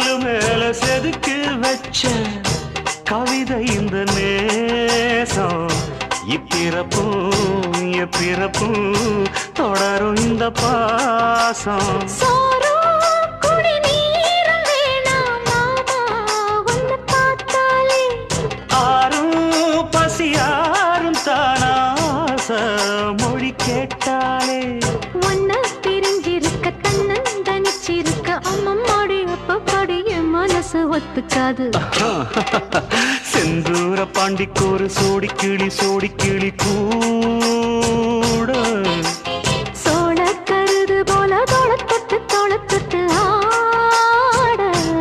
கல்லு மேல செதுக்கி வச்ச கவிதை இந்த நேசம். இப்பிறப்பும் எப்பிறப்பும் தொடரும் இந்த பாசம். பசியாரும் தானாச மொழி கேட்டாலே ஒன்ன பிரிஞ்சிருக்க தன்னந்தனிச்சிருக்க அம்மம்மாடி அப்பப்பாடி என் மனசு ஒத்துக்காது. செந்தூர பாண்டிக்கோரு சோடி கிளி கூட